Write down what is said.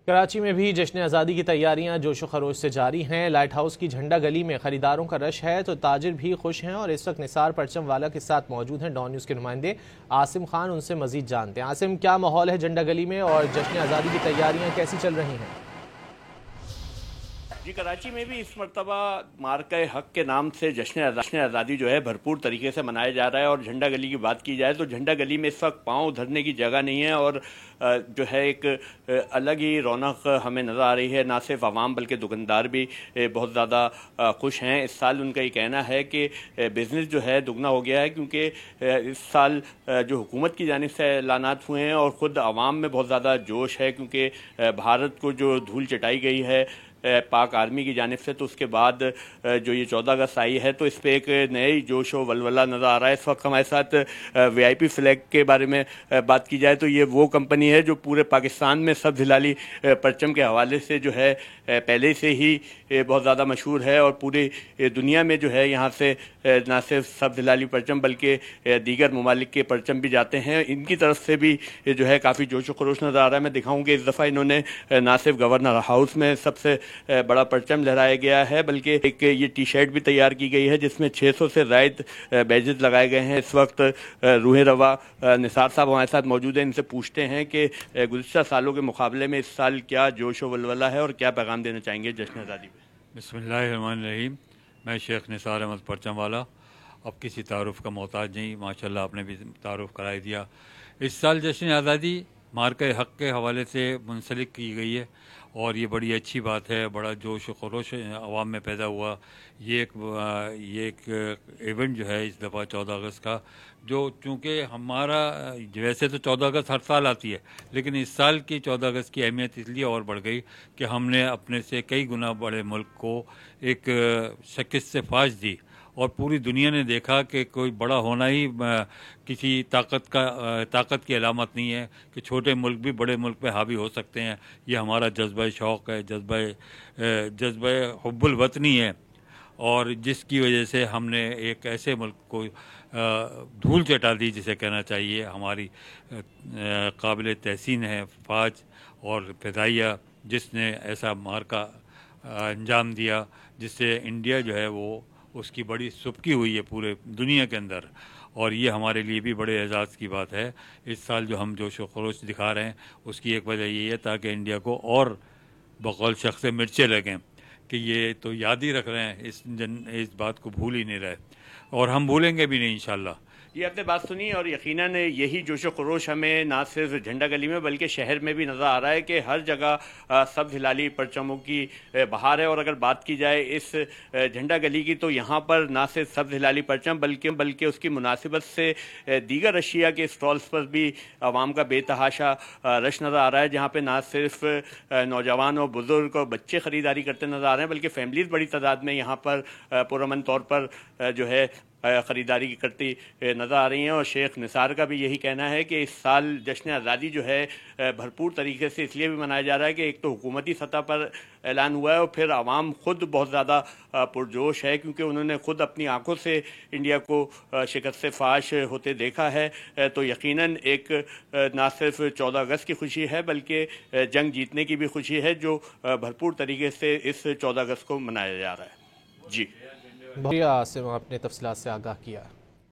کراچی میں بھی جشن آزادی کی تیاریاں جوش و خروش سے جاری ہیں۔ لائٹ ہاؤس کی جھنڈا گلی میں خریداروں کا رش ہے تو تاجر بھی خوش ہیں، اور اس وقت نثار پرچم والا کے ساتھ موجود ہیں ڈان نیوز کے نمائندے عاصم خان۔ ان سے مزید جانتے ہیں۔ عاصم، کیا ماحول ہے جھنڈا گلی میں اور جشن آزادی کی تیاریاں کیسی چل رہی ہیں؟ جی، کراچی میں بھی اس مرتبہ مارکہ حق کے نام سے جشن آزادی جو ہے بھرپور طریقے سے منایا جا رہا ہے، اور جھنڈا گلی کی بات کی جائے تو جھنڈا گلی میں اس وقت پاؤں دھرنے کی جگہ نہیں ہے، اور جو ہے ایک الگ ہی رونق ہمیں نظر آ رہی ہے۔ نہ صرف عوام بلکہ دکاندار بھی بہت زیادہ خوش ہیں۔ اس سال ان کا یہ کہنا ہے کہ بزنس جو ہے دگنا ہو گیا ہے، کیونکہ اس سال جو حکومت کی جانب سے اعلانات ہوئے ہیں اور خود عوام میں بہت زیادہ جوش ہے، کیونکہ بھارت کو جو دھول چٹائی گئی ہے پاک آرمی کی جانب سے، تو اس کے بعد جو یہ 14 اگست آئی ہے تو اس پہ ایک نئے جوش و ولولہ نظر آ رہا ہے۔ اس وقت ہمارے ساتھ وی آئی پی فلیگ کے بارے میں بات کی جائے تو یہ وہ کمپنی ہے جو پورے پاکستان میں سبز ہلالی پرچم کے حوالے سے جو ہے پہلے سے ہی بہت زیادہ مشہور ہے، اور پوری دنیا میں جو ہے یہاں سے نہ صرف سبز ہلالی پرچم بلکہ دیگر ممالک کے پرچم بھی جاتے ہیں۔ ان کی طرف سے بھی جو ہے کافی جوش و خروش نظر آ رہا ہے۔ میں دکھاؤں کہ اس دفعہ انہوں نے نہ صرف گورنر ہاؤس میں سب سے بڑا پرچم لہرایا گیا ہے، بلکہ ایک یہ ٹی شرٹ بھی تیار کی گئی ہے جس میں 600 سے زائد بیجز لگائے گئے ہیں۔ اس وقت روح روا نثار صاحب ہمارے ساتھ موجود ہیں۔ ان سے پوچھتے ہیں کہ گزشتہ سالوں کے مقابلے میں اس سال کیا جوش و ولولہ ہے اور کیا پیغام دینا چاہیں گے جشن آزادی پہ۔ بسم اللہ الرحمن الرحیم۔ میں شیخ نثار احمد پرچم والا، اب کسی تعارف کا محتاج نہیں، ماشاءاللہ آپ نے بھی تعارف کرائی دیا۔ اس سال جشن آزادی مارکہ حق کے حوالے سے منسلک کی گئی ہے، اور یہ بڑی اچھی بات ہے۔ بڑا جوش و خروش عوام میں پیدا ہوا۔ یہ ایک ایونٹ جو ہے اس دفعہ 14 اگست کا، جو چونکہ ہمارا ویسے تو 14 اگست ہر سال آتی ہے، لیکن اس سال کی 14 اگست کی اہمیت اس لیے اور بڑھ گئی کہ ہم نے اپنے سے کئی گنا بڑے ملک کو ایک شکست فاش دی، اور پوری دنیا نے دیکھا کہ کوئی بڑا ہونا ہی کسی طاقت کی علامت نہیں ہے، کہ چھوٹے ملک بھی بڑے ملک پہ حاوی ہو سکتے ہیں۔ یہ ہمارا جذبہ شوق ہے، جذبہ حب الوطنی ہے، اور جس کی وجہ سے ہم نے ایک ایسے ملک کو دھول چٹا دی جسے کہنا چاہیے۔ ہماری قابل تحسین ہے فوج اور فضائیہ، جس نے ایسا مارکہ انجام دیا جس سے انڈیا جو ہے وہ اس کی بڑی سبکی ہوئی ہے پورے دنیا کے اندر، اور یہ ہمارے لیے بھی بڑے اعزاز کی بات ہے۔ اس سال جو ہم جوش و خروش دکھا رہے ہیں اس کی ایک وجہ یہ ہے تاکہ انڈیا کو اور بقول شخص مرچیں لگیں کہ یہ تو یاد ہی رکھ رہے ہیں، اس بات کو بھول ہی نہیں رہے، اور ہم بھولیں گے بھی نہیں انشاءاللہ۔ یہ آپ نے بات سنی، اور یقیناً یہی جوش و خروش ہمیں نہ صرف جھنڈا گلی میں بلکہ شہر میں بھی نظر آ رہا ہے کہ ہر جگہ سبز ہلالی پرچموں کی بہار ہے۔ اور اگر بات کی جائے اس جھنڈا گلی کی تو یہاں پر نہ صرف سبز ہلالی پرچم بلکہ اس کی مناسبت سے دیگر اشیاء کے اسٹالز پر بھی عوام کا بے تحاشا رش نظر آ رہا ہے، جہاں پہ نہ صرف نوجوان اور بزرگ اور بچے خریداری کرتے نظر آ رہے ہیں بلکہ فیملیز بڑی تعداد میں یہاں پر پرامن طور پر جو ہے خریداری کرتی نظر آ رہی ہیں۔ اور شیخ نثار کا بھی یہی کہنا ہے کہ اس سال جشن آزادی جو ہے بھرپور طریقے سے اس لیے بھی منایا جا رہا ہے کہ ایک تو حکومتی سطح پر اعلان ہوا ہے، اور پھر عوام خود بہت زیادہ پرجوش ہے، کیونکہ انہوں نے خود اپنی آنکھوں سے انڈیا کو شکست فاش ہوتے دیکھا ہے۔ تو یقیناً ایک نہ صرف 14 اگست کی خوشی ہے بلکہ جنگ جیتنے کی بھی خوشی ہے، جو بھرپور طریقے سے اس 14 اگست کو منایا جا رہا ہے۔ جی عاصم، آپ نے تفصیلات سے آگاہ کیا۔